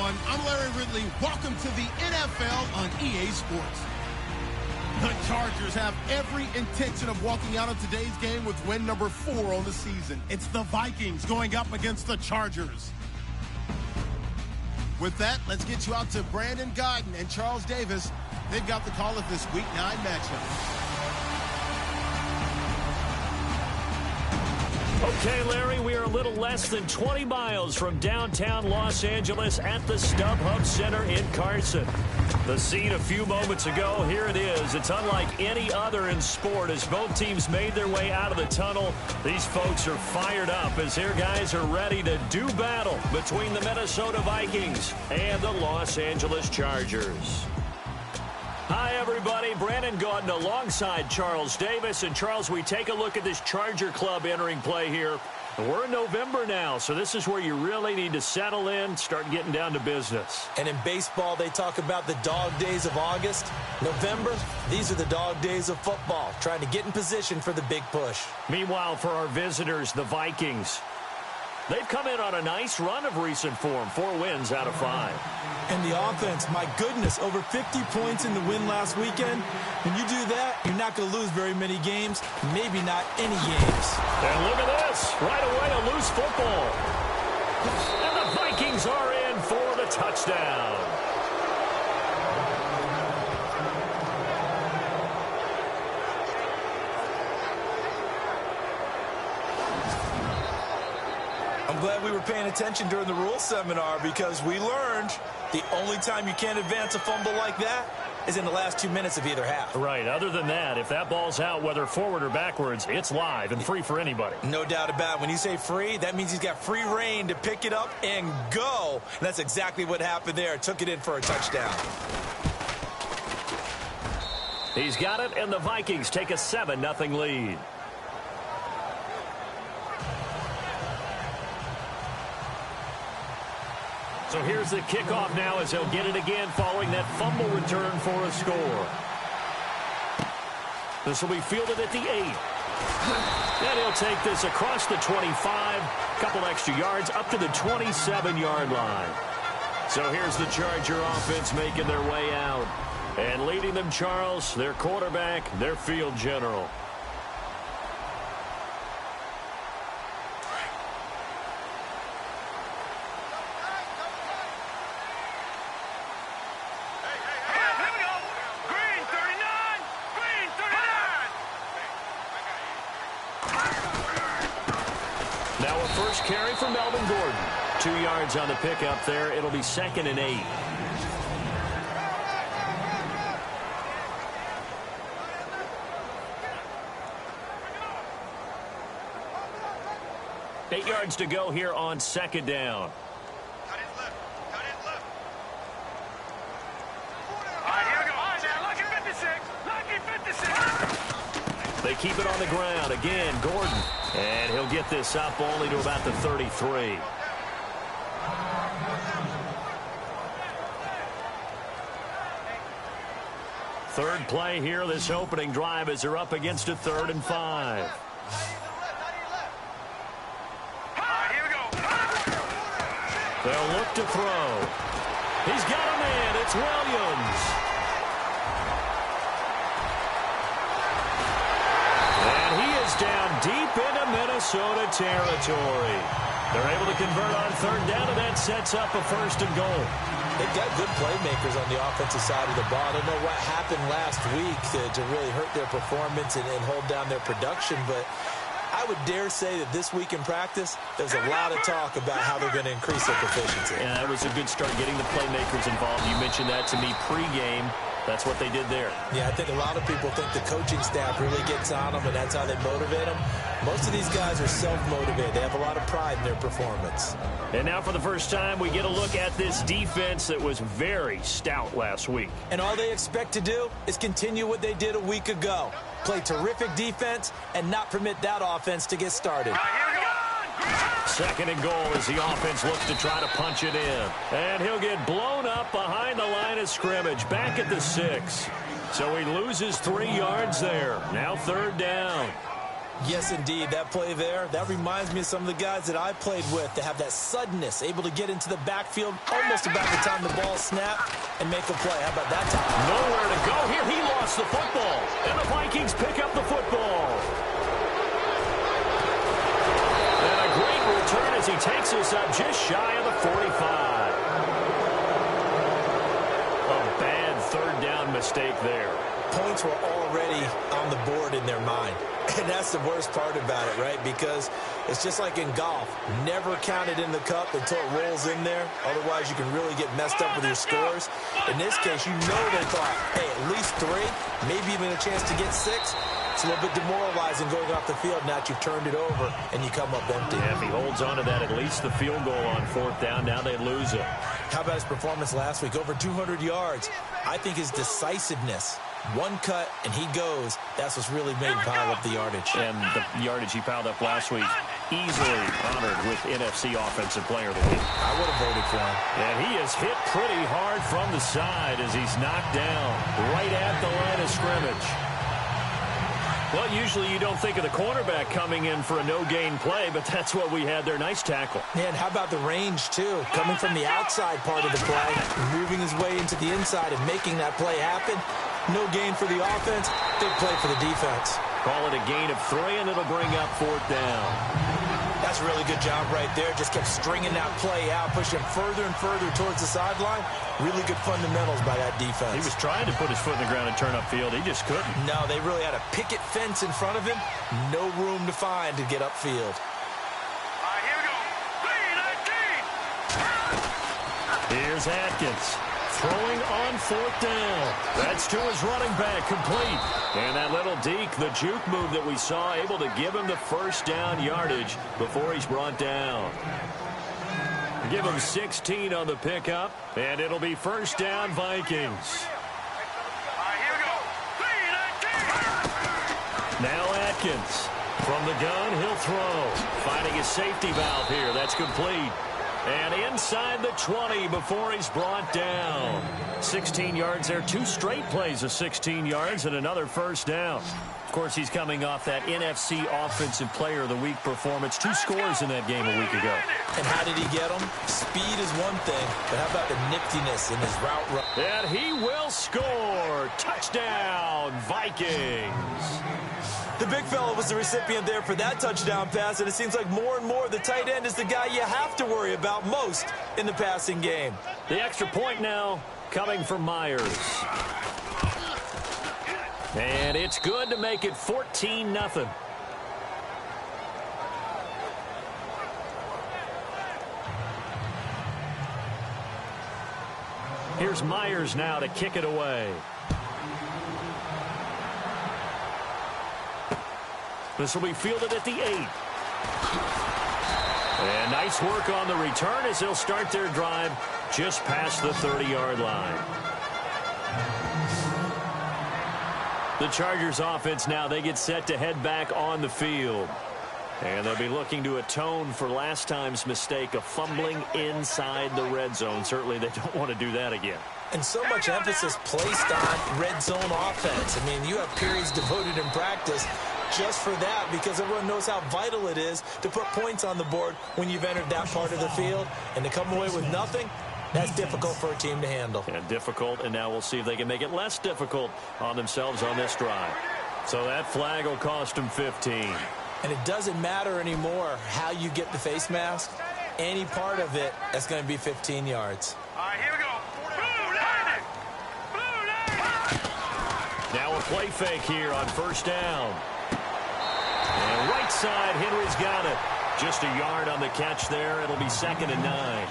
everyone. I'm Larry Ridley. Welcome to the NFL on EA Sports. The Chargers have every intention of walking out of today's game with win number 4 on the season. It's the Vikings going up against the Chargers. With that, let's get you out to Brandon Gaudin and Charles Davis. They've got the call of this Week 9 matchup. Okay, Larry, we are a little less than 20 miles from downtown Los Angeles at the StubHub Center in Carson. The scene a few moments ago, here it is. It's unlike any other in sport as both teams made their way out of the tunnel. These folks are fired up as their guys are ready to do battle between the Minnesota Vikings and the Los Angeles Chargers. Hi, everybody. Brandon Gaudin alongside Charles Davis. And, Charles, we take a look at this Charger club entering play here. We're in November now, so this is where you really need to settle in, start getting down to business. And in baseball, they talk about the dog days of August. November, these are the dog days of football, trying to get in position for the big push. Meanwhile, for our visitors, the Vikings, they've come in on a nice run of recent form, 4 wins out of 5. And the offense, my goodness, over 50 points in the win last weekend. When you do that, you're not going to lose very many games, maybe not any games. And look at this, right away a loose football. And the Vikings are in for the touchdown. I'm glad we were paying attention during the rules seminar because we learned the only time you can't advance a fumble like that is in the last 2 minutes of either half. Right. Other than that, if that ball's out, whether forward or backwards, it's live and free for anybody. No doubt about it. When you say free, that means he's got free reign to pick it up and go. And that's exactly what happened there. Took it in for a touchdown. He's got it, and the Vikings take a 7-0 lead. So here's the kickoff now as he'll get it again following that fumble return for a score. This will be fielded at the 8. And he'll take this across the 25, couple extra yards up to the 27-yard line. So here's the Charger offense making their way out. And leading them, Charles, their quarterback, their field general. Now a first carry for Melvin Gordon. 2 yards on the pickup there. It'll be 2nd and 8. Eight yards to go here on 2nd down. Cut it left. Cut it left. All right, here we go. All right, now, lucky 56. Lucky 56. They keep it on the ground. Again, Gordon. And he'll get this up only to about the 33. Third play here, this opening drive as they're up against a 3rd and 5. They'll look to throw. He's got a man. It's Williams. And he is down deep into Minnesota territory. They're able to convert on 3rd down, and that sets up a 1st and goal. They've got good playmakers on the offensive side of the ball. I don't know what happened last week to really hurt their performance and hold down their production, but I would dare say that this week in practice, there's a lot of talk about how they're going to increase their proficiency. Yeah, that was a good start getting the playmakers involved. You mentioned that to me pregame. That's what they did there. Yeah, I think a lot of people think the coaching staff really gets on them, and that's how they motivate them. Most of these guys are self-motivated. They have a lot of pride in their performance. And now for the first time, we get a look at this defense that was very stout last week. And all they expect to do is continue what they did a week ago. Play terrific defense and not permit that offense to get started. 2nd and goal as the offense looks to try to punch it in. And he'll get blown up behind the line of scrimmage, back at the 6. So he loses 3 yards there. Now 3rd down. Yes, indeed. That play there, that reminds me of some of the guys that I played with to have that suddenness, able to get into the backfield almost about the time the ball snapped and make a play. How about that time? Nowhere to go here. He lost the football, and the Vikings pick up the football. And a great return as he takes us up just shy of the 45. A bad third down mistake there. Points were already on the board in their mind. And that's the worst part about it, right? Because it's just like in golf. Never count it in the cup until it rolls in there. Otherwise, you can really get messed up with your scores. In this case, you know they thought, hey, at least 3, maybe even a chance to get 6. It's a little bit demoralizing going off the field now that you've turned it over and you come up empty. Yeah, if he holds on to that, at least the field goal on 4th down, now they lose it. How about his performance last week? Over 200 yards. I think his decisiveness, one cut and he goes, that's what's really made him pile up the yardage. And the yardage he piled up last week, easily honored with NFC Offensive Player of the Week. I would have voted for him. And he is hit pretty hard from the side as he's knocked down right at the line of scrimmage. Well, usually you don't think of the cornerback coming in for a no-gain play, but that's what we had there. Nice tackle. And how about the range, too? Coming from the outside part of the play, moving his way into the inside and making that play happen. No gain for the offense, big play for the defense. Call it a gain of 3, and it'll bring up 4th down. That's a really good job right there. Just kept stringing that play out, pushing further and further towards the sideline. Really good fundamentals by that defense. He was trying to put his foot in the ground and turn upfield. He just couldn't. No, they really had a picket fence in front of him. No room to find to get upfield. All right, here we go. 3-19. Here's Atkins. Throwing on 4th down. That's to his running back, complete. And that little deke, the juke move that we saw, able to give him the first down yardage before he's brought down. Give him 16 on the pickup, and it'll be first down Vikings. All right, here we go. 3-19. Now Atkins. From the gun, he'll throw. Finding his safety valve here. That's complete. And inside the 20 before he's brought down. 16 yards there. 2 straight plays of 16 yards and another first down. Of course, he's coming off that NFC Offensive Player of the Week performance. 2 scores in that game a week ago. And how did he get them? Speed is one thing, but how about the niftiness in his route run? And he will score. Touchdown, Vikings. The big fella was the recipient there for that touchdown pass, and it seems like more and more the tight end is the guy you have to worry about most in the passing game. The extra point now coming from Myers. And it's good to make it 14-0. Here's Myers now to kick it away. This will be fielded at the 8. And nice work on the return as they'll start their drive just past the 30-yard line. The Chargers offense now, they get set to head back on the field. And they'll be looking to atone for last time's mistake of fumbling inside the red zone. Certainly they don't want to do that again. And so much emphasis placed on red zone offense. I mean, you have periods devoted in practice just for that because everyone knows how vital it is to put points on the board when you've entered that part of the field. And to come away with nothing, that's difficult for a team to handle. And difficult, and now we'll see if they can make it less difficult on themselves on this drive. So that flag will cost them 15. And it doesn't matter anymore how you get the face mask. Any part of it, that's going to be 15 yards. All right, here we go. Blue Lightning. Blue Lightning. Now a play fake here on first down. And right side, Henry's got it. Just a yard on the catch there. It'll be 2nd and 9.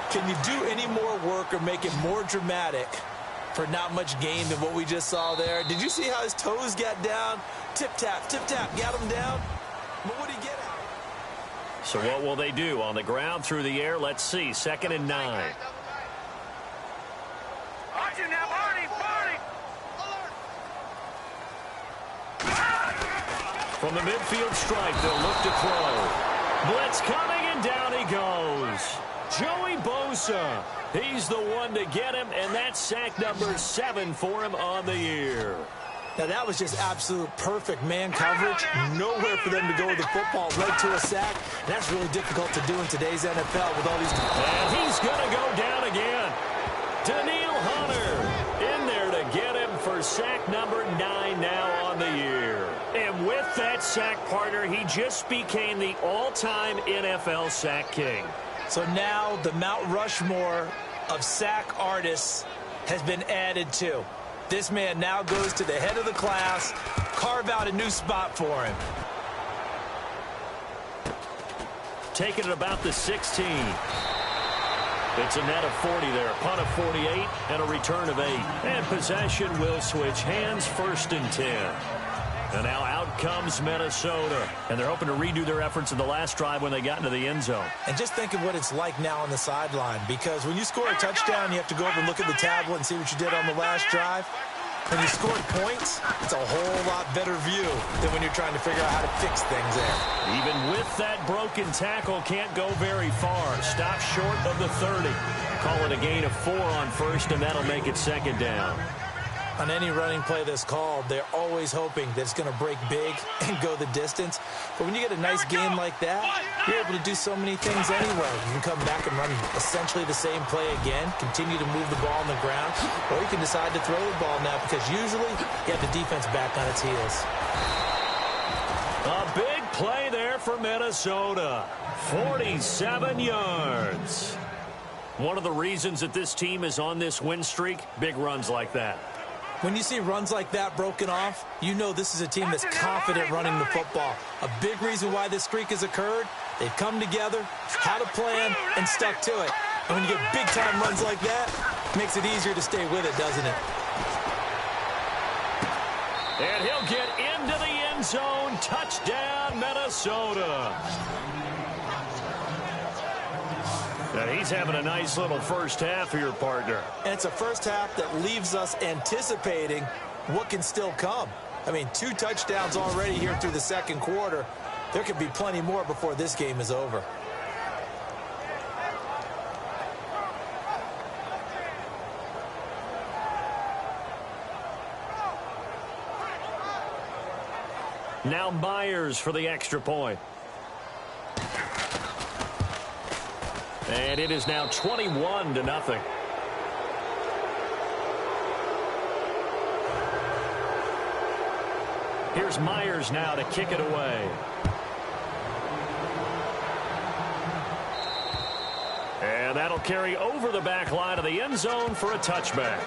Can you do any more work or make it more dramatic for not much gain than what we just saw there? Did you see how his toes got down? Tip-tap, got him down. But what did he get out? So what will they do? On the ground, through the air, let's see. 2nd and 9. Watch it now, Barney. From the midfield stripe, they'll look to throw. Blitz coming, and down he goes. Joey Bosa. He's the one to get him, and that's sack number 7 for him on the year. Now, that was just absolute perfect man coverage. Nowhere for them to go with the football. Led to a sack. And that's really difficult to do in today's NFL with all these... And he's going to go down again. Daniil Hunter in there to get him for sack number 9 now on the year. And with that sack, partner, he just became the all-time NFL sack king. So now the Mount Rushmore of sack artists has been added to. This man now goes to the head of the class. Carve out a new spot for him. Taking it about the 16. It's a net of 40 there. Punt of 48 and a return of 8. And possession will switch hands, 1st and 10. And now out comes Minnesota. And they're hoping to redo their efforts in the last drive when they got into the end zone. And just think of what it's like now on the sideline. Because when you score a touchdown, you have to go over and look at the tablet and see what you did on the last drive. When you scored points, it's a whole lot better view than when you're trying to figure out how to fix things there. Even with that broken tackle, can't go very far. Stop short of the 30. Call it a gain of 4 on 1st, and that'll make it 2nd down. On any running play that's called, they're always hoping that it's going to break big and go the distance. But when you get a nice game like that, you're able to do so many things anyway. You can come back and run essentially the same play again, continue to move the ball on the ground, or you can decide to throw the ball now because usually you have the defense back on its heels. A big play there for Minnesota. 47 yards. One of the reasons that this team is on this win streak, big runs like that. When you see runs like that broken off, you know this is a team that's confident running the football. A big reason why this streak has occurred, they've come together, had a plan, and stuck to it. And when you get big-time runs like that, it makes it easier to stay with it, doesn't it? And he'll get into the end zone. Touchdown, Minnesota. And he's having a nice little first half here, partner. And it's a first half that leaves us anticipating what can still come. I mean, 2 touchdowns already here through the 2nd quarter. There could be plenty more before this game is over. Now Myers for the extra point. And it is now 21-0. Here's Myers now to kick it away. And that'll carry over the back line of the end zone for a touchback.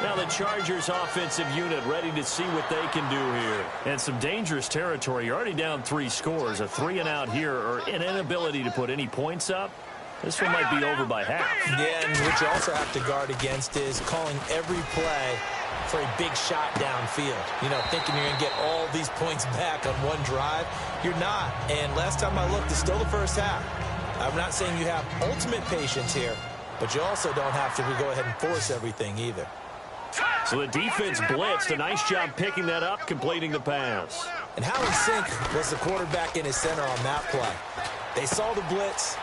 Now the Chargers offensive unit ready to see what they can do here. And some dangerous territory. You're already down 3 scores. A 3-and-out here or an inability to put any points up. This one might be over by half. Yeah, and what you also have to guard against is calling every play for a big shot downfield. You know, thinking you're going to get all these points back on one drive. You're not. And last time I looked, it's still the first half. I'm not saying you have ultimate patience here, but you also don't have to go ahead and force everything either. So the defense blitzed. A nice job picking that up, completing the pass. And how in sync was the quarterback in his center on that play? They saw the blitz,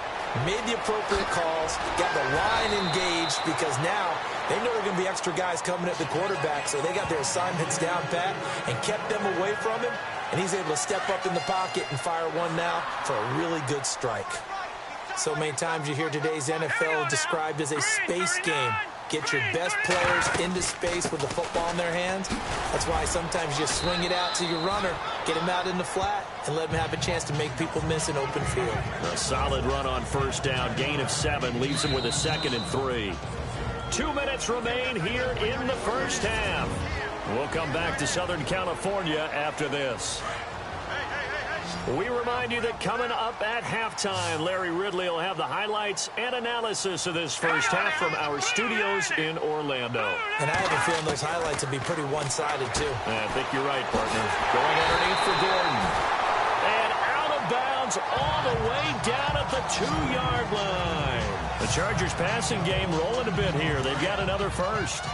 made the appropriate calls, got the line engaged because now they know there are going to be extra guys coming at the quarterback, so they got their assignments down pat and kept them away from him, and he's able to step up in the pocket and fire one now for a really good strike. So many times you hear today's NFL described as a space game. Get your best players into space with the football in their hands. That's why sometimes you swing it out to your runner, get him out in the flat, and let him have a chance to make people miss an open field. A solid run on first down. Gain of 7 leaves him with a 2nd and 3. 2 minutes remain here in the first half. We'll come back to Southern California after this. We remind you that coming up at halftime, Larry Ridley will have the highlights and analysis of this first half from our studios in Orlando. And I have a feeling those highlights will be pretty one-sided, too. I think you're right, partner. Going underneath for Gordon. And out of bounds all the way down at the 2-yard line. The Chargers passing game rolling a bit here. They've got another first.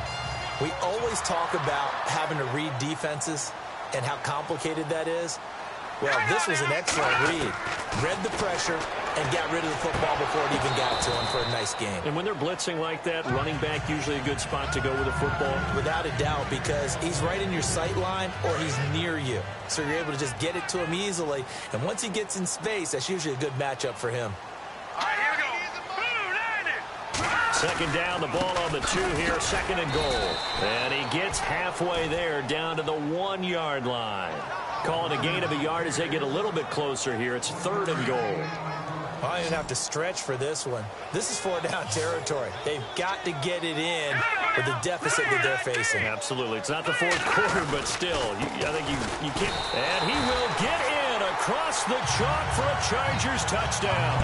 We always talk about having to read defenses and how complicated that is. Well, this was an excellent read. Read the pressure, and got rid of the football before it even got to him for a nice game. And when they're blitzing like that, running back usually a good spot to go with the football? Without a doubt, because he's right in your sight line or he's near you. So you're able to just get it to him easily. And once he gets in space, that's usually a good matchup for him. All right, here we go. Blue 90. Second down, the ball on the 2 here, second and goal. And he gets halfway there, down to the 1-yard line. Calling a gain of a yard as they get a little bit closer here. It's third and goal. I don't even have to stretch for this one. This is 4-down territory. They've got to get it in with the deficit that they're facing. Absolutely. It's not the fourth quarter, but still, I think you can't. And he will get in across the chalk for a Chargers touchdown.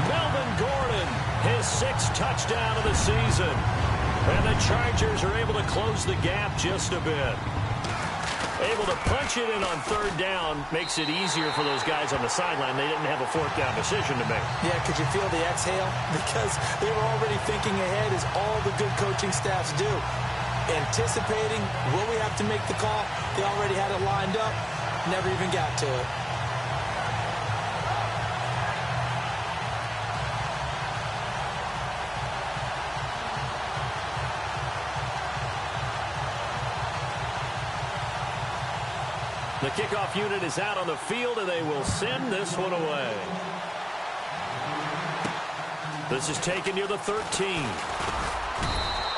Melvin Gordon, his 6th touchdown of the season. And the Chargers are able to close the gap just a bit. Able to punch it in on third down makes it easier for those guys on the sideline. They didn't have a fourth down decision to make. Yeah, could you feel the exhale? Because they were already thinking ahead, as all the good coaching staffs do. Anticipating, will we have to make the call? They already had it lined up, never even got to it. The kickoff unit is out on the field, and they will send this one away. This is taken near the 13.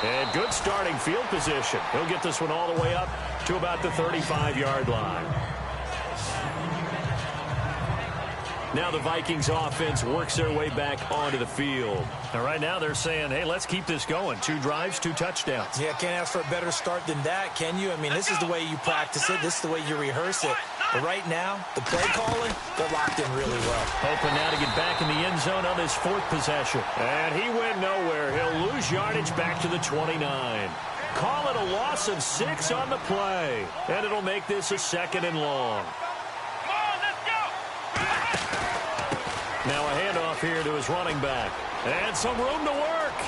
And good starting field position. He'll get this one all the way up to about the 35-yard line. Now the Vikings offense works their way back onto the field. And right now they're saying, hey, let's keep this going. 2 drives, 2 touchdowns. Yeah, can't ask for a better start than that, can you? I mean, this is the way you practice it. This is the way you rehearse it. But right now, the play calling, they're locked in really well. Hoping now to get back in the end zone on his 4th possession. And he went nowhere. He'll lose yardage back to the 29. Call it a loss of 6 on the play. And it'll make this a 2nd and long. Now a handoff here to his running back. And some room to work.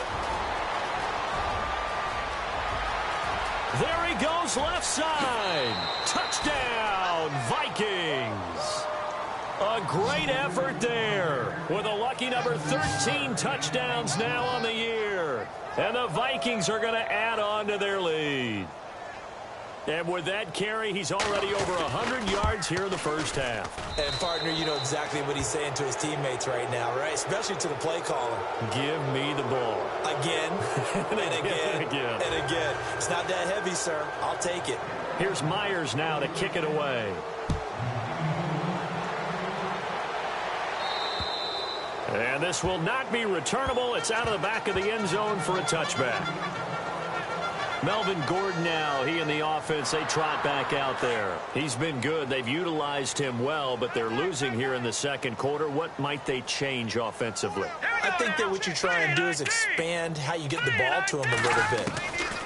There he goes, left side. Touchdown, Vikings. A great effort there with a lucky number 13 touchdowns now on the year. And the Vikings are going to add on to their lead. And with that carry, he's already over 100 yards here in the first half. And, partner, you know exactly what he's saying to his teammates right now, right? Especially to the play caller. Give me the ball. Again, and again, and again. It's not that heavy, sir. I'll take it. Here's Myers now to kick it away. And this will not be returnable. It's out of the back of the end zone for a touchback. Melvin Gordon now, he and the offense, they trot back out there. He's been good. They've utilized him well, but they're losing here in the second quarter. What might they change offensively? I think that what you try and do is expand how you get the ball to him a little bit.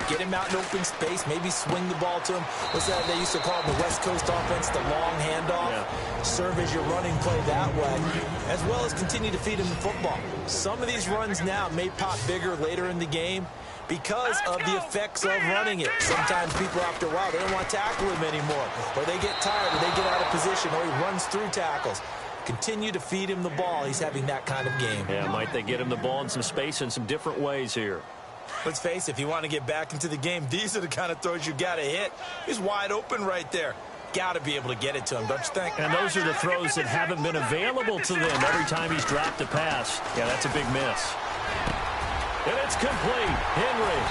Get him out in open space, maybe swing the ball to him. What's that they used to call the West Coast offense, the long handoff? Yeah. Serve as your running play that way, as well as continue to feed him the football. Some of these runs now may pop bigger later in the game because of the effects of running it. Sometimes people, after a while, they don't want to tackle him anymore, or they get tired, or they get out of position, or he runs through tackles. Continue to feed him the ball. He's having that kind of game. Yeah, might they get him the ball in some space in some different ways here? Let's face it, if you want to get back into the game, these are the kind of throws you got to hit. He's wide open right there. Got to be able to get it to him, don't you think? And those are the throws that haven't been available to them every time he's dropped a pass. Yeah, that's a big miss. And it's complete. Henry.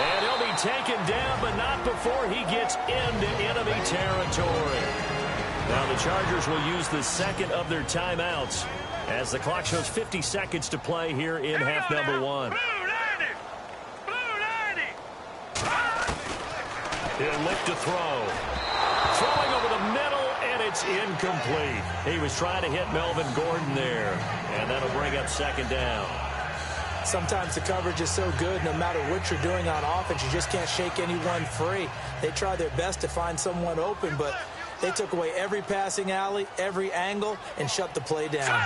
And he'll be taken down, but not before he gets into enemy territory. Now the Chargers will use the second of their timeouts as the clock shows 50 seconds to play here in half number 1. He'll look to throw. Throwing over the middle, and it's incomplete. He was trying to hit Melvin Gordon there, and that'll bring up second down. Sometimes the coverage is so good, no matter what you're doing on offense, you just can't shake anyone free. They try their best to find someone open, but they took away every passing alley, every angle, and shut the play down.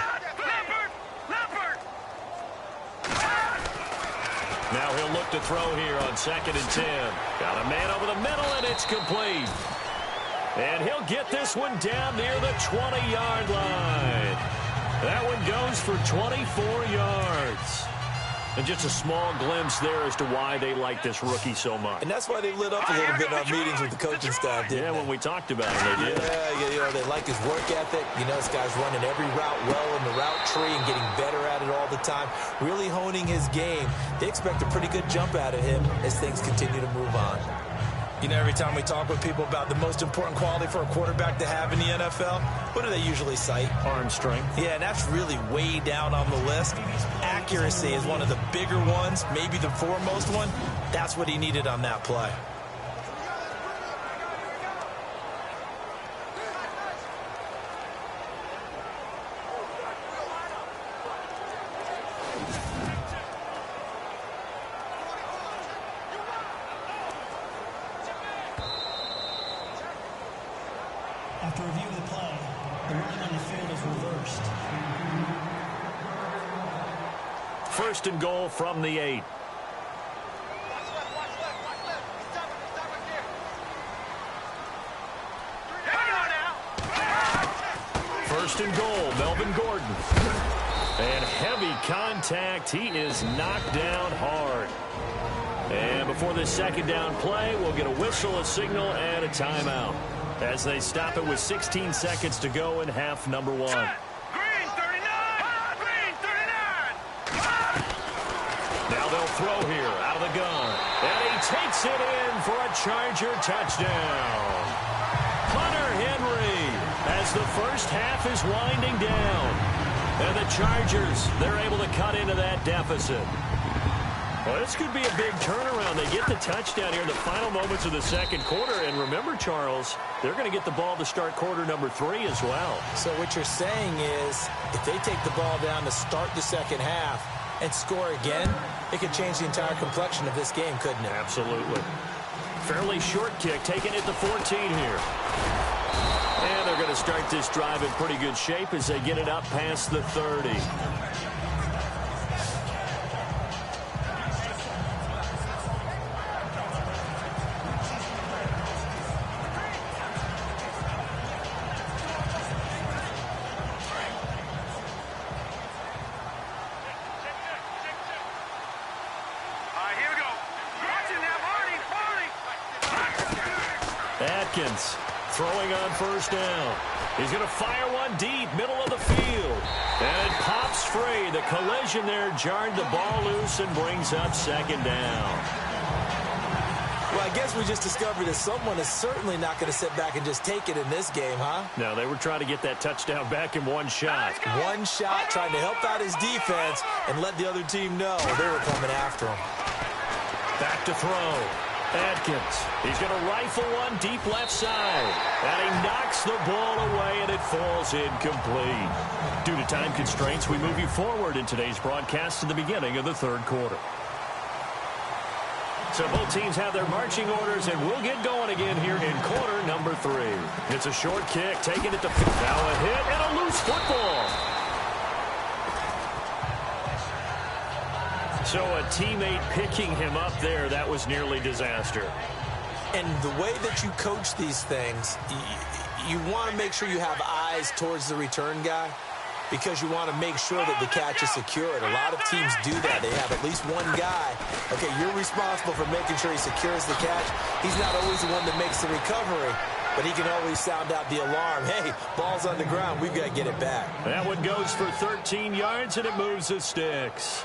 Now he'll look to throw here on 2nd and 10. Got a man over the middle, and it's complete. And he'll get this one down near the 20-yard line. That one goes for 24 yards. And just a small glimpse there as to why they like this rookie so much. And that's why they lit up a little bit in our meetings with the coaching staff, didn't they? When we talked about it, they did. Yeah, they like his work ethic. You know, this guy's running every route well in the route tree and getting better at it all the time, really honing his game. They expect a pretty good jump out of him as things continue to move on. You know, every time we talk with people about the most important quality for a quarterback to have in the NFL, what do they usually cite? Arm strength. Yeah, and that's really way down on the list. Accuracy is one of the bigger ones, maybe the foremost one. That's what he needed on that play. After reviewing the play, the running on the field is reversed. First and goal from the 8. First and goal, Melvin Gordon. And heavy contact. He is knocked down hard. And before this second down play, we'll get a whistle, a signal, and a timeout as they stop it with 16 seconds to go in half number 1. Green 39! Green 39! Now they'll throw here out of the gun. And he takes it in for a Charger touchdown. Hunter Henry as the first half is winding down. And the Chargers, they're able to cut into that deficit. Well, this could be a big turnaround. They get the touchdown here in the final moments of the second quarter. And remember, Charles, they're going to get the ball to start quarter number 3 as well. So what you're saying is if they take the ball down to start the second half and score again, it could change the entire complexion of this game, couldn't it? Absolutely. Fairly short kick, taking it to 14 here. And they're going to start this drive in pretty good shape as they get it up past the 30. Atkins throwing on first down. He's going to fire one deep, middle of the field. And it pops free. The collision there jarred the ball loose and brings up second down. Well, I guess we just discovered that someone is certainly not going to sit back and just take it in this game, huh? No, they were trying to get that touchdown back in one shot. One shot, trying to help out his defense and let the other team know they were coming after him. Back to throw. Atkins, he's going to rifle one deep left side. And he knocks the ball away, and it falls incomplete. Due to time constraints, we move you forward in today's broadcast to the beginning of the third quarter. So both teams have their marching orders, and we'll get going again here in quarter number 3. It's a short kick, taking it to now a hit and a loose football. So a teammate picking him up there, that was nearly disaster. And the way that you coach these things, you want to make sure you have eyes towards the return guy because you want to make sure that the catch is secured. A lot of teams do that. They have at least one guy. Okay, you're responsible for making sure he secures the catch. He's not always the one that makes the recovery, but he can always sound out the alarm. Hey, ball's on the ground. We've got to get it back. That one goes for 13 yards, and it moves the sticks.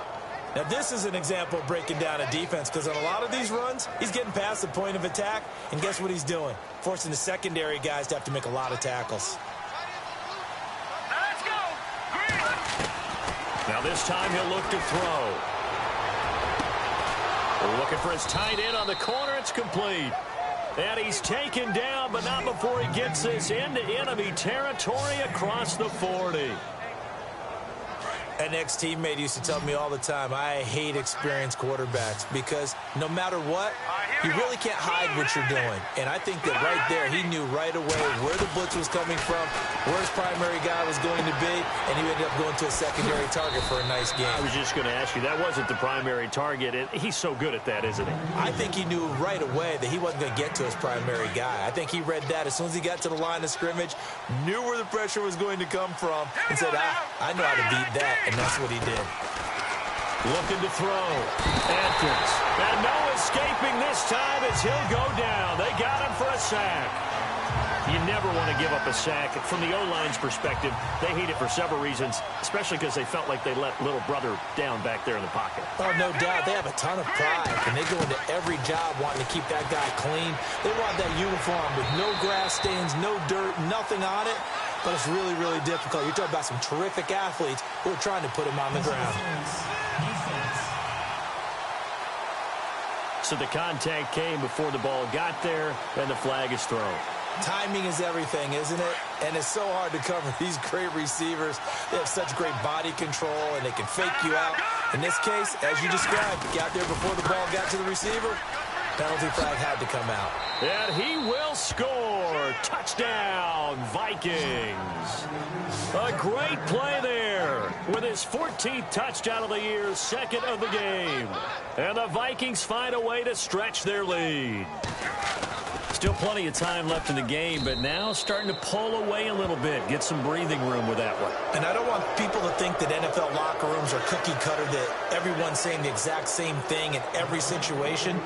Now, this is an example of breaking down a defense because on a lot of these runs, he's getting past the point of attack, and guess what he's doing? Forcing the secondary guys to have to make a lot of tackles. Let's go! Now this time he'll look to throw. We're looking for his tight end on the corner. It's complete. And he's taken down, but not before he gets this into enemy territory across the 40. And an ex-teammate used to tell me all the time, I hate experienced quarterbacks because no matter what, you really can't hide what you're doing. And I think that right there, he knew right away where the blitz was coming from, where his primary guy was going to be, and he ended up going to a secondary target for a nice game. I was just going to ask you, that wasn't the primary target, and he's so good at that, isn't he? I think he knew right away that he wasn't going to get to his primary guy. I think he read that as soon as he got to the line of scrimmage, knew where the pressure was going to come from, and said, I know how to beat that, and that's what he did. Looking to throw. Atkins. And no escaping this time as he'll go down. They got him for a sack. You never want to give up a sack. From the O-line's perspective, they hate it for several reasons, especially because they felt like they let little brother down back there in the pocket. Oh, no doubt. They have a ton of pride, and they go into every job wanting to keep that guy clean. They want that uniform with no grass stains, no dirt, nothing on it. But it's really, really difficult. You're talking about some terrific athletes who are trying to put him on the ground. So the contact came before the ball got there, and the flag is thrown. Timing is everything, isn't it? And it's so hard to cover these great receivers. They have such great body control, and they can fake you out. In this case, as you described, got there before the ball got to the receiver. Penalty flag had to come out. And he will score. Touchdown, Vikings. A great play there with his 14th touchdown of the year, second of the game. And the Vikings find a way to stretch their lead. Still plenty of time left in the game, but now starting to pull away a little bit, get some breathing room with that one. And I don't want people to think that NFL locker rooms are cookie cutter, that everyone's saying the exact same thing in every situation.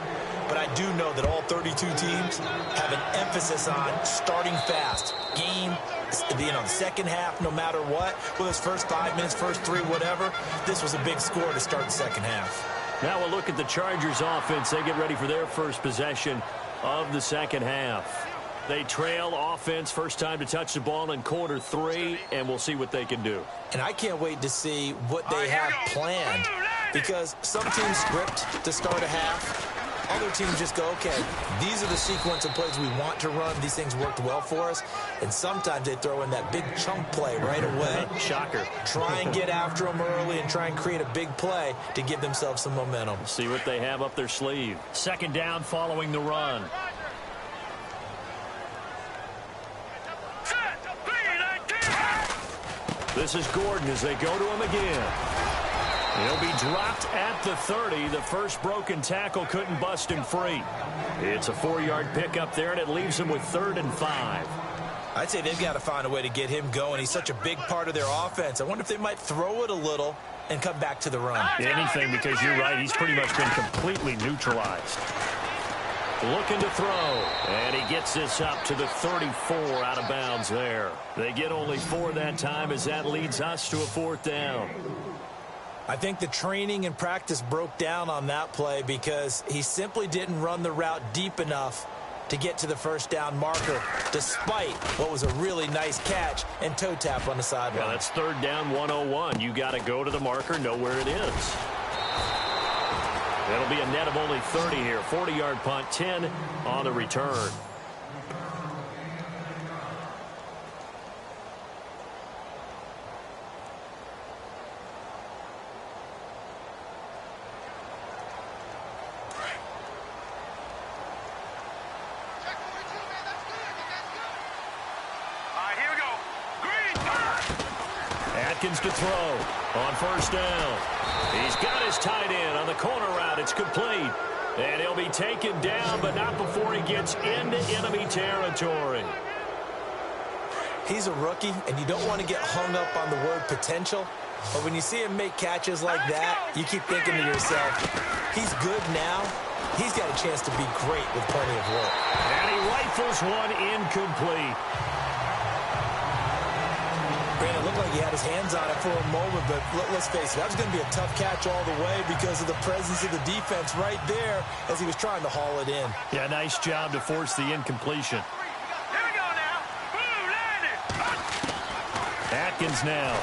But I do know that all 32 teams have an emphasis on starting fast. Game, the second half, no matter what. Whether it's first 5 minutes, first 3, whatever. This was a big score to start the second half. Now we'll look at the Chargers offense. They get ready for their first possession of the second half. They trail offense, first time to touch the ball in quarter 3, and we'll see what they can do. And I can't wait to see what they have planned, because some teams script to start a half. Other teams just go, okay, these are the sequence of plays we want to run. These things worked well for us. And sometimes they throw in that big chunk play right away. Shocker. Try and get after them early and try and create a big play to give themselves some momentum. See what they have up their sleeve. Second down following the run. This is Gordon as they go to him again. He'll be dropped at the 30. The first broken tackle couldn't bust him free. It's a 4-yard pickup there, and it leaves him with 3rd and 5. I'd say they've got to find a way to get him going. He's such a big part of their offense. I wonder if they might throw it a little and come back to the run. Anything, because you're right. He's pretty much been completely neutralized. Looking to throw, and he gets this up to the 34 out of bounds there. They get only 4 that time as that leads us to a 4th down. I think the training and practice broke down on that play because he simply didn't run the route deep enough to get to the first down marker, despite what was a really nice catch and toe tap on the sideline. Yeah, that's 3rd down 101. You got to go to the marker, know where it is. That'll be a net of only 30 here. 40-yard punt, 10 on the return. Atkins to throw on first down. He's got his tight end on the corner route. It's complete. And he'll be taken down, but not before he gets into enemy territory. He's a rookie, and you don't want to get hung up on the word potential. But when you see him make catches like that, you keep thinking to yourself, he's good now. He's got a chance to be great with plenty of work. And he rifles one incomplete. Brandon, it looked like he had his hands on it for a moment, but let's face it, that was going to be a tough catch all the way because of the presence of the defense right there as he was trying to haul it in. Yeah, nice job to force the incompletion. Here we go now. Boom, landed. Atkins now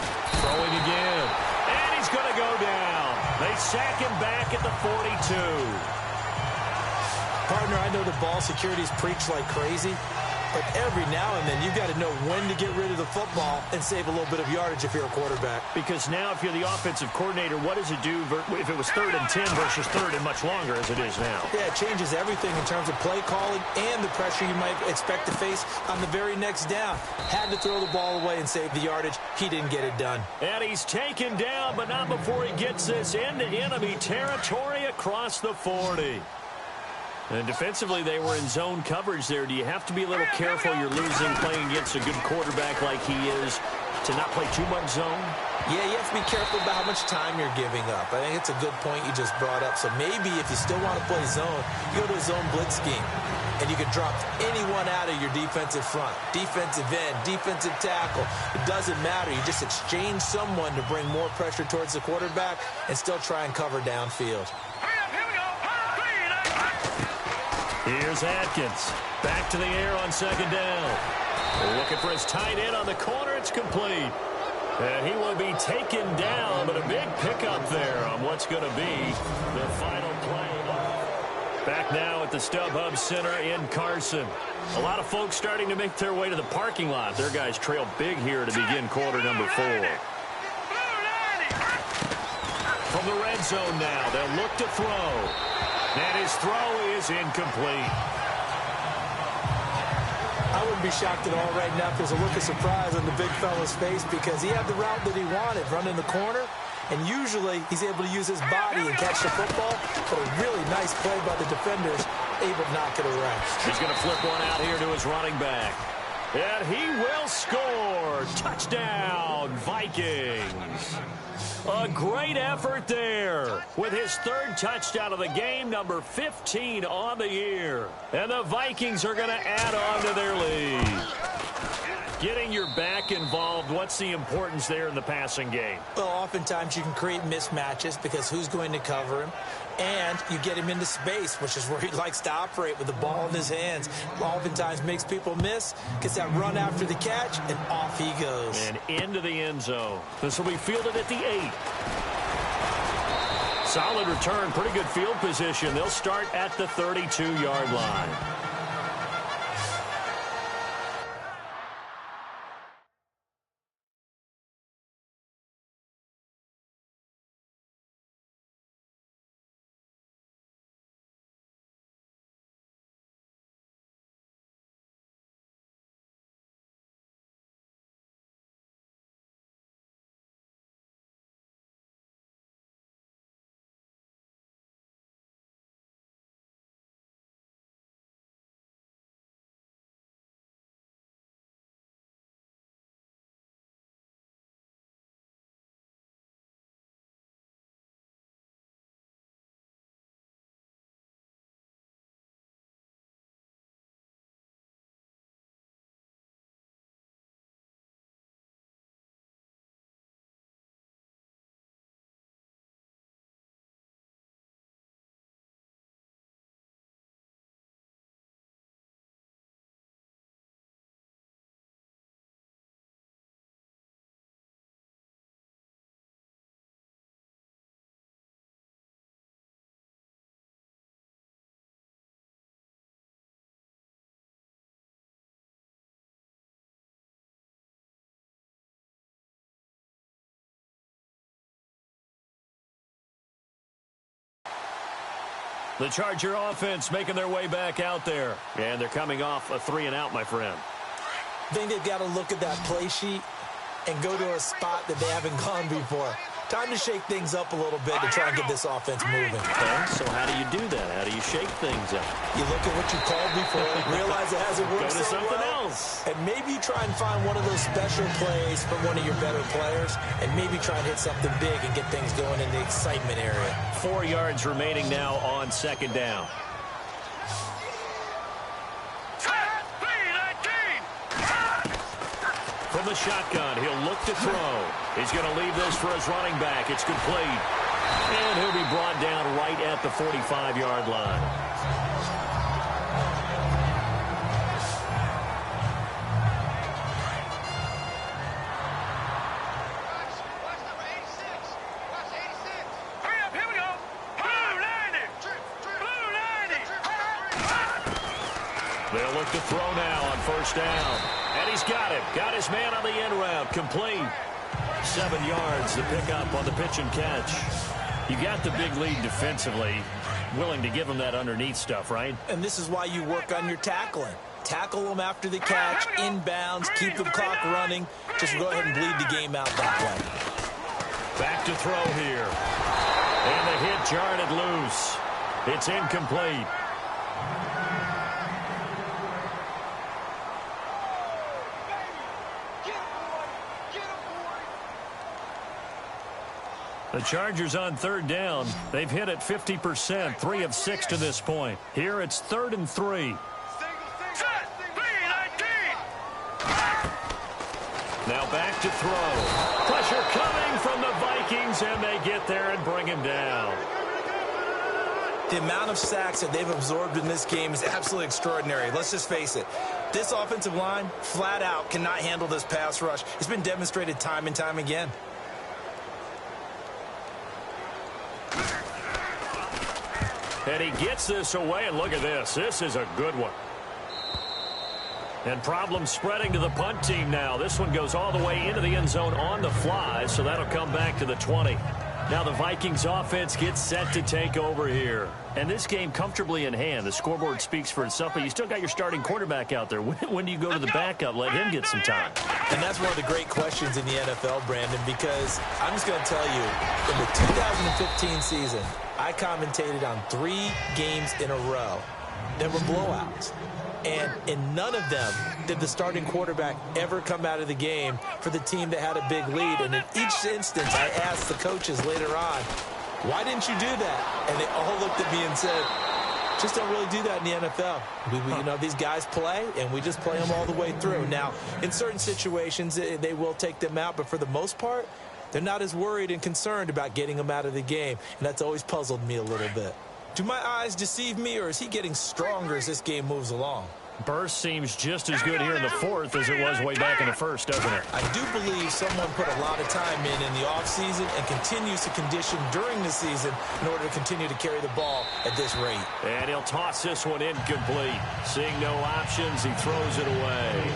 throwing again. And he's going to go down. They sack him back at the 42. Partner, I know the ball security's preached like crazy, But every now and then, you've got to know when to get rid of the football and save a little bit of yardage if you're a quarterback. Because now if you're the offensive coordinator, what does it do if it was 3rd and 10 versus 3rd and much longer as it is now? Yeah, it changes everything in terms of play calling and the pressure you might expect to face on the very next down. Had to throw the ball away and save the yardage. He didn't get it done. And he's taken down, but not before he gets this into enemy territory across the 40. And defensively, they were in zone coverage there. Do you have to be a little careful you're losing playing against a good quarterback like he is to not play too much zone? Yeah, you have to be careful about how much time you're giving up. I think it's a good point you just brought up. So maybe if you still want to play zone, you go to a zone blitz scheme. And you can drop anyone out of your defensive front. Defensive end, defensive tackle. It doesn't matter. You just exchange someone to bring more pressure towards the quarterback and still try and cover downfield. Here's Atkins. Back to the air on 2nd down. Looking for his tight end on the corner. It's complete. And he will be taken down, but a big pickup there on what's going to be the final play. Back now at the StubHub Center in Carson. A lot of folks starting to make their way to the parking lot. Their guys trail big here to begin quarter number 4. From the red zone now, they'll look to throw. And his throw is incomplete. I wouldn't be shocked at all right now if there's a look of surprise on the big fella's face because he had the route that he wanted, running the corner. And usually he's able to use his body and catch the football. But a really nice play by the defenders, able to knock it around. He's going to flip one out here to his running back. And he will score. Touchdown, Vikings. A great effort there with his 3rd touchdown of the game, number 15 on the year. And the Vikings are going to add on to their lead. Getting your back involved, what's the importance there in the passing game? Well, oftentimes you can create mismatches because who's going to cover him? And you get him into space, which is where he likes to operate with the ball in his hands. Oftentimes makes people miss, gets that run after the catch, and off he goes. And into the end zone. This will be fielded at the 8. Solid return, pretty good field position. They'll start at the 32-yard line. The Charger offense making their way back out there. And they're coming off a 3-and-out, my friend. I think they've got to look at that play sheet and go to a spot that they haven't gone before. Time to shake things up a little bit to try and get this offense moving. Okay, so how do you do that? How do you shake things up? You look at what you called before, realize it hasn't worked Go to so something well, else. and maybe you try and find one of those special plays from one of your better players, and maybe try and hit something big and get things going in the excitement area. 4 yards remaining now on 2nd down. From the shotgun, he'll look to throw. He's going to leave this for his running back. It's complete. And he'll be brought down right at the 45-yard line. They'll look to throw now on first down. And he's got him. Got his man on the end route. Complete. 7 yards to pick up on the pitch and catch. You got the big lead defensively. Willing to give him that underneath stuff, right? And this is why you work on your tackling. Tackle them after the catch, inbounds, keep the clock running. Just go ahead and bleed the game out that way. Back to throw here. And the hit jarred it loose. It's incomplete. The Chargers on third down. They've hit it 50%, 3 of 6 to this point. Here it's 3rd and 3. Now back to throw. Pressure coming from the Vikings, and they get there and bring him down. The amount of sacks that they've absorbed in this game is absolutely extraordinary. Let's just face it. This offensive line, flat out, cannot handle this pass rush. It's been demonstrated time and time again. And he gets this away, and look at this. This is a good one. And problems spreading to the punt team now. This one goes all the way into the end zone on the fly, so that'll come back to the 20. Now the Vikings offense gets set to take over here. And this game comfortably in hand. The scoreboard speaks for itself, but you still got your starting quarterback out there. When do you go to the backup? Let him get some time. And that's one of the great questions in the NFL, Brandon, because I'm just going to tell you, in the 2015 season, I commentated on 3 games in a row that were blowouts. And in none of them did the starting quarterback ever come out of the game for the team that had a big lead. And in each instance, I asked the coaches later on, why didn't you do that? And they all looked at me and said, just don't really do that in the NFL. You know, these guys play, and we just play them all the way through. Now, in certain situations, they will take them out, but for the most part, they're not as worried and concerned about getting them out of the game. And that's always puzzled me a little bit. Do my eyes deceive me, or is he getting stronger as this game moves along? Burst seems just as good here in the 4th as it was way back in the 1st, doesn't it? I do believe someone put a lot of time in the offseason and continues to condition during the season in order to continue to carry the ball at this rate. And he'll toss this one incomplete. Seeing no options, he throws it away.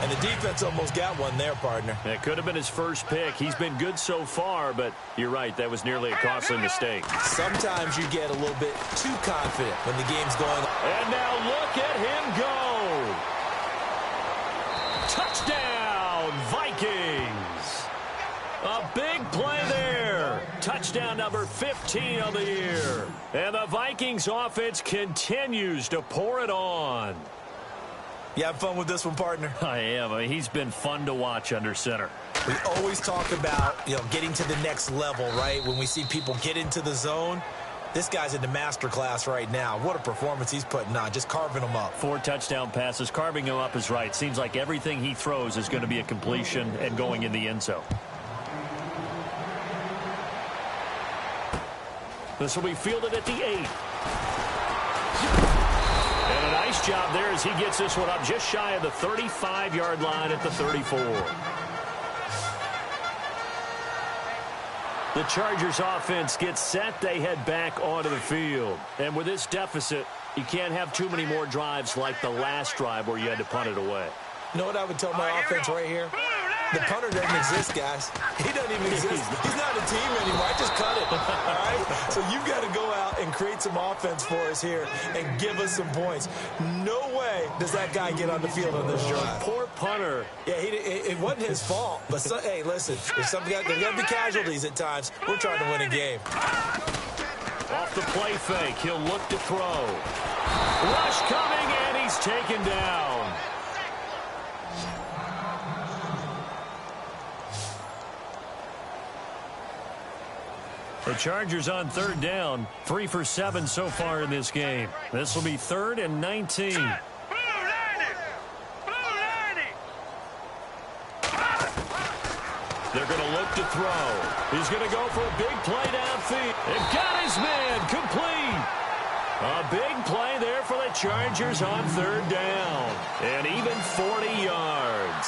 And the defense almost got one there, partner. It could have been his first pick. He's been good so far, but you're right, that was nearly a costly mistake. Sometimes you get a little bit too confident when the game's going on. And now look at him go. Touchdown, Vikings. A big play there. Touchdown number 15 of the year. And the Vikings offense continues to pour it on. You have fun with this one, partner? I am. I mean, he's been fun to watch under center. We always talk about, getting to the next level, right? When we see people get into the zone, this guy's in the master class right now. What a performance he's putting on, just carving them up. 4 touchdown passes. Carving him up is right. Seems like everything he throws is going to be a completion and going in the end zone. This will be fielded at the 8. And a nice job there as he gets this one up just shy of the 35-yard line at the 34. The Chargers offense gets set. They head back onto the field. And with this deficit, you can't have too many more drives like the last drive where you had to punt it away. You know what I would tell my offense right here? The punter doesn't exist, guys. He doesn't even exist. He's not a team anymore. I just cut it, all right? So you've got to go out and create some offense for us here and give us some points. No way does that guy get on the field on this drive. Poor punter. Yeah, it wasn't his fault. But, hey, listen, there's going to be casualties at times. We're trying to win a game. Off the play fake, he'll look to throw. Rush coming, and he's taken down. The Chargers on third down, 3 for 7 so far in this game. This will be 3rd and 19. They're going to look to throw. He's going to go for a big play downfield. They've got his man complete. A big play there for the Chargers on 3rd down. And even 40 yards.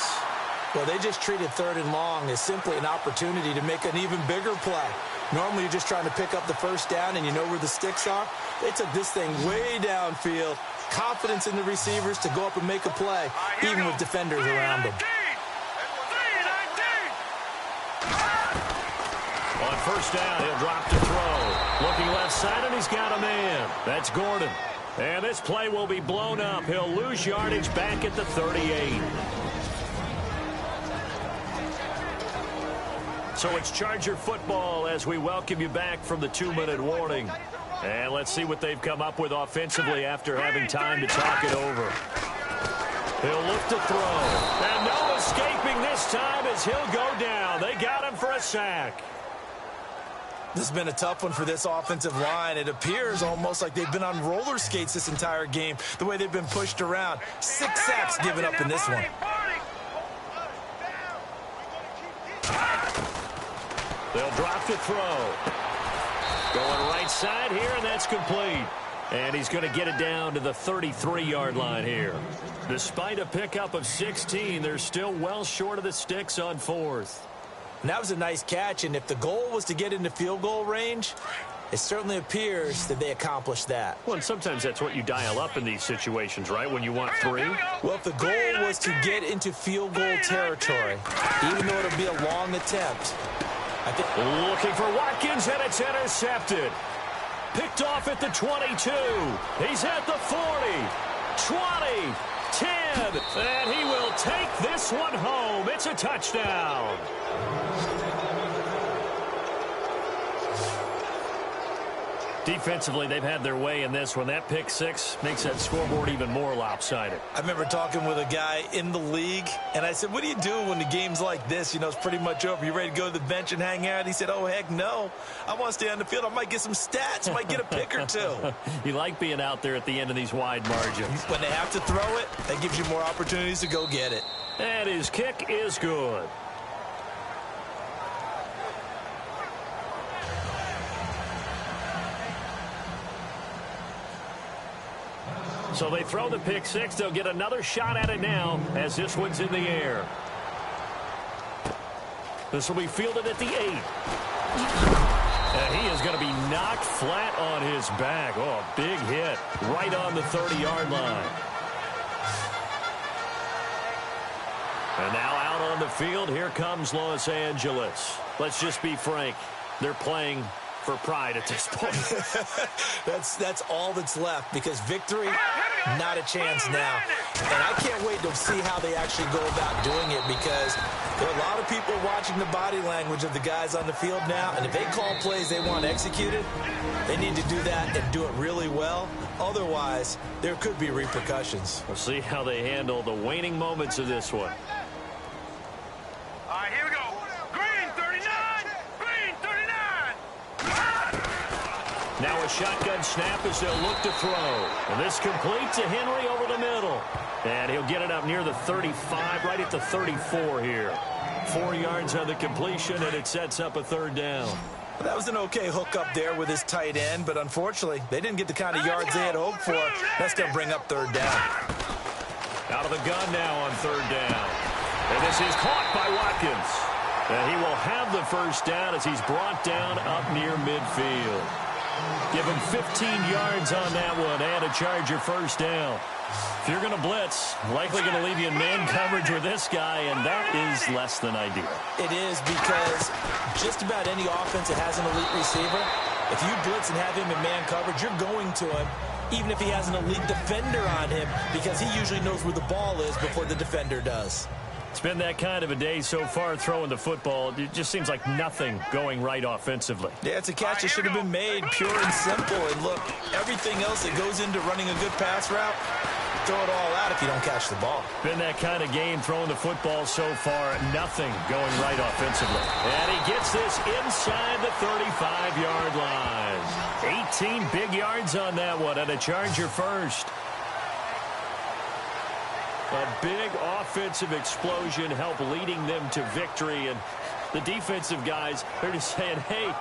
Well, they just treated 3rd and long as simply an opportunity to make an even bigger play. Normally, you're just trying to pick up the first down and you know where the sticks are. They took this thing way downfield confidence in the receivers to go up and make a play, even with defenders around them. On first down, he'll drop to throw. Looking left side, and he's got a man. That's Gordon. And this play will be blown up. He'll lose yardage back at the 38. So it's Charger football as we welcome you back from the 2-minute warning. And let's see what they've come up with offensively after having time to talk it over. He'll look to throw. And no escaping this time as he'll go down. They got him for a sack. This has been a tough one for this offensive line. It appears almost like they've been on roller skates this entire game, the way they've been pushed around. 6 sacks given up in this one. They'll drop to throw. Going right side here, and that's complete. And he's going to get it down to the 33-yard line here. Despite a pickup of 16, they're still well short of the sticks on 4th. And that was a nice catch, and if the goal was to get into field goal range, it certainly appears that they accomplished that. Well, and sometimes that's what you dial up in these situations, right, when you want 3? Well, if the goal was to get into field goal territory, even though it'll be a long attempt, I think... Looking for Watkins, and it's intercepted. Picked off at the 22. He's at the 40, 20, 10, and he will take this one home. It's a touchdown. Defensively, they've had their way in this one. That pick 6 makes that scoreboard even more lopsided. I remember talking with a guy in the league, and I said, what do you do when the game's like this? You know, it's pretty much over. You ready to go to the bench and hang out? He said, oh, heck no. I want to stay on the field. I might get some stats. Might get a pick or 2. You like being out there at the end of these wide margins. When they have to throw it, that gives you more opportunities to go get it. And his kick is good. So they throw the pick 6. They'll get another shot at it now as this one's in the air. This will be fielded at the 8. And he is going to be knocked flat on his back. Oh, a big hit right on the 30-yard line. And now out on the field, here comes Los Angeles. Let's just be frank. They're playing for pride at this point. That's all that's left, because victory, not a chance now. And I can't wait to see how they actually go about doing it, because there are a lot of people watching the body language of the guys on the field now, and if they call plays they want executed, they need to do that and do it really well. Otherwise, there could be repercussions. We'll see how they handle the waning moments of this one. All right, here we go. Green 39. Green 39. Now a shotgun snap as they'll look to throw. And this complete to Henry over the middle. And he'll get it up near the 35, right at the 34 here. 4 yards on the completion, and it sets up a 3rd down. That was an okay hookup there with his tight end, but unfortunately, they didn't get the kind of yards they had hoped for. That's going to bring up 3rd down. Out of the gun now on 3rd down. And this is caught by Watkins. And he will have the 1st down as he's brought down up near midfield. Give him 15 yards on that one and a Charger 1st down. If you're going to blitz, likely going to leave you in man coverage with this guy, and that is less than ideal. It is, because just about any offense that has an elite receiver, if you blitz and have him in man coverage, you're going to him, even if he has an elite defender on him, because he usually knows where the ball is before the defender does. It's been that kind of a day so far throwing the football. It just seems like nothing going right offensively. Yeah, it's a catch that should have been made, pure and simple. And look, everything else that goes into running a good pass route, throw it all out if you don't catch the ball. Been that kind of game throwing the football so far. Nothing going right offensively. And he gets this inside the 35-yard line. 18 big yards on that one, and a Charger 1st. A big offensive explosion helped leading them to victory. And the defensive guys, they're just saying, hey,